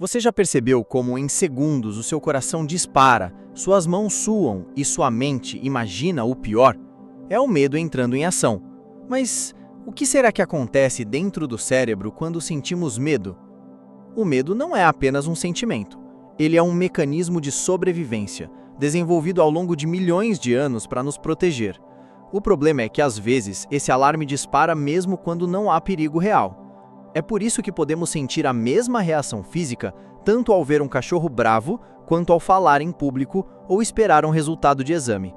Você já percebeu como em segundos o seu coração dispara, suas mãos suam e sua mente imagina o pior? É o medo entrando em ação. Mas o que será que acontece dentro do cérebro quando sentimos medo? O medo não é apenas um sentimento. Ele é um mecanismo de sobrevivência, desenvolvido ao longo de milhões de anos para nos proteger. O problema é que, às vezes, esse alarme dispara mesmo quando não há perigo real. É por isso que podemos sentir a mesma reação física tanto ao ver um cachorro bravo quanto ao falar em público ou esperar um resultado de exame.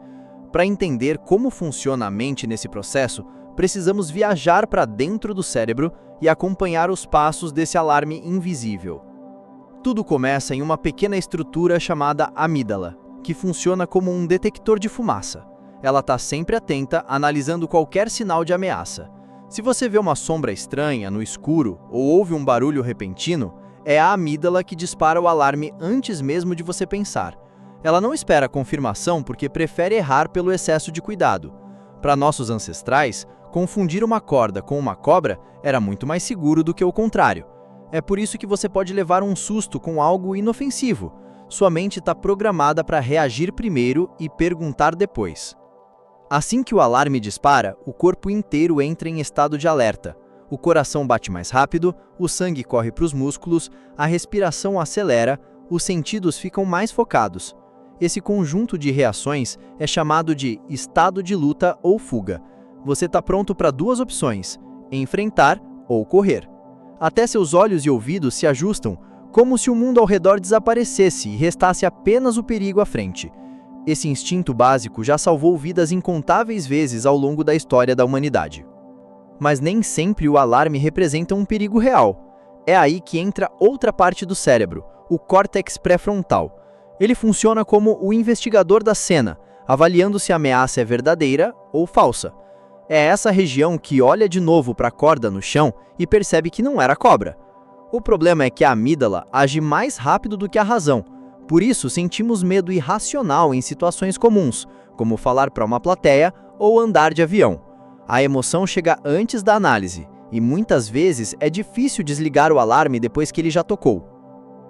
Para entender como funciona a mente nesse processo, precisamos viajar para dentro do cérebro e acompanhar os passos desse alarme invisível. Tudo começa em uma pequena estrutura chamada amígdala, que funciona como um detector de fumaça. Ela está sempre atenta, analisando qualquer sinal de ameaça. Se você vê uma sombra estranha no escuro ou ouve um barulho repentino, é a amígdala que dispara o alarme antes mesmo de você pensar. Ela não espera a confirmação porque prefere errar pelo excesso de cuidado. Para nossos ancestrais, confundir uma corda com uma cobra era muito mais seguro do que o contrário. É por isso que você pode levar um susto com algo inofensivo. Sua mente está programada para reagir primeiro e perguntar depois. Assim que o alarme dispara, o corpo inteiro entra em estado de alerta. O coração bate mais rápido, o sangue corre para os músculos, a respiração acelera, os sentidos ficam mais focados. Esse conjunto de reações é chamado de estado de luta ou fuga. Você está pronto para duas opções: enfrentar ou correr. Até seus olhos e ouvidos se ajustam, como se o mundo ao redor desaparecesse e restasse apenas o perigo à frente. Esse instinto básico já salvou vidas incontáveis vezes ao longo da história da humanidade. Mas nem sempre o alarme representa um perigo real. É aí que entra outra parte do cérebro, o córtex pré-frontal. Ele funciona como o investigador da cena, avaliando se a ameaça é verdadeira ou falsa. É essa região que olha de novo para a corda no chão e percebe que não era cobra. O problema é que a amígdala age mais rápido do que a razão. Por isso, sentimos medo irracional em situações comuns, como falar para uma plateia ou andar de avião. A emoção chega antes da análise, e muitas vezes é difícil desligar o alarme depois que ele já tocou.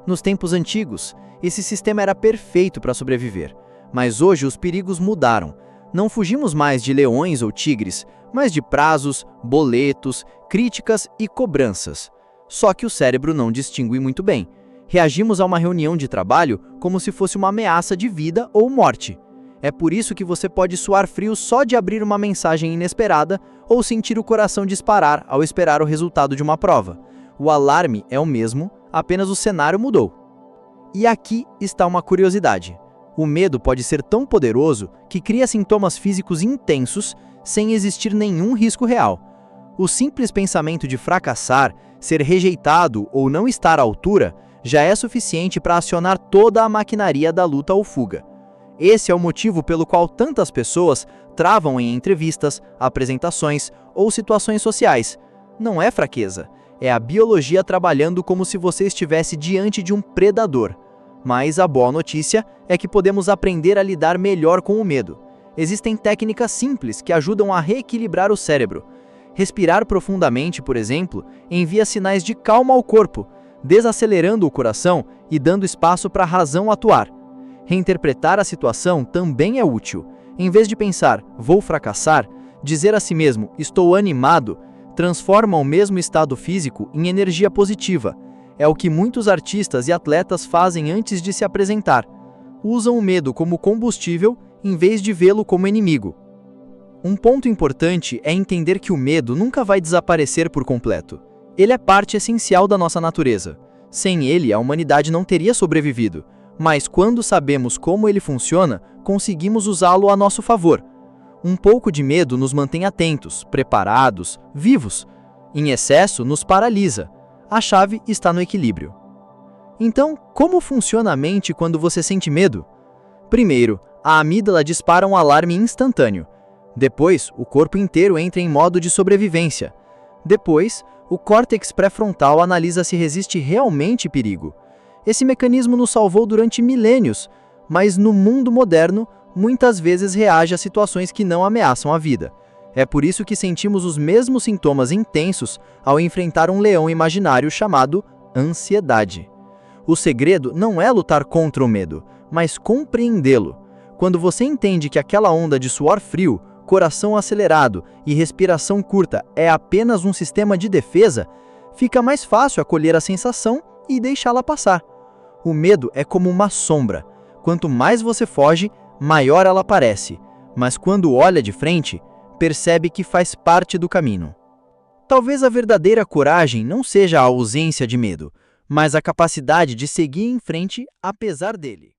Nos tempos antigos, esse sistema era perfeito para sobreviver, mas hoje os perigos mudaram. Não fugimos mais de leões ou tigres, mas de prazos, boletos, críticas e cobranças. Só que o cérebro não distingue muito bem. Reagimos a uma reunião de trabalho como se fosse uma ameaça de vida ou morte. É por isso que você pode suar frio só de abrir uma mensagem inesperada ou sentir o coração disparar ao esperar o resultado de uma prova. O alarme é o mesmo, apenas o cenário mudou. E aqui está uma curiosidade. O medo pode ser tão poderoso que cria sintomas físicos intensos sem existir nenhum risco real. O simples pensamento de fracassar, ser rejeitado ou não estar à altura já é suficiente para acionar toda a maquinaria da luta ou fuga. Esse é o motivo pelo qual tantas pessoas travam em entrevistas, apresentações ou situações sociais. Não é fraqueza, é a biologia trabalhando como se você estivesse diante de um predador. Mas a boa notícia é que podemos aprender a lidar melhor com o medo. Existem técnicas simples que ajudam a reequilibrar o cérebro. Respirar profundamente, por exemplo, envia sinais de calma ao corpo, desacelerando o coração e dando espaço para a razão atuar. Reinterpretar a situação também é útil. Em vez de pensar, vou fracassar, dizer a si mesmo, estou animado, transforma o mesmo estado físico em energia positiva. É o que muitos artistas e atletas fazem antes de se apresentar. Usam o medo como combustível em vez de vê-lo como inimigo. Um ponto importante é entender que o medo nunca vai desaparecer por completo. Ele é parte essencial da nossa natureza. Sem ele, a humanidade não teria sobrevivido. Mas quando sabemos como ele funciona, conseguimos usá-lo a nosso favor. Um pouco de medo nos mantém atentos, preparados, vivos. Em excesso, nos paralisa. A chave está no equilíbrio. Então, como funciona a mente quando você sente medo? Primeiro, a amígdala dispara um alarme instantâneo. Depois, o corpo inteiro entra em modo de sobrevivência. Depois, o córtex pré-frontal analisa se resiste realmente perigo. Esse mecanismo nos salvou durante milênios, mas no mundo moderno, muitas vezes reage a situações que não ameaçam a vida. É por isso que sentimos os mesmos sintomas intensos ao enfrentar um leão imaginário chamado ansiedade. O segredo não é lutar contra o medo, mas compreendê-lo. Quando você entende que aquela onda de suor frio, coração acelerado e respiração curta é apenas um sistema de defesa, fica mais fácil acolher a sensação e deixá-la passar. O medo é como uma sombra. Quanto mais você foge, maior ela parece. Mas quando olha de frente, percebe que faz parte do caminho. Talvez a verdadeira coragem não seja a ausência de medo, mas a capacidade de seguir em frente apesar dele.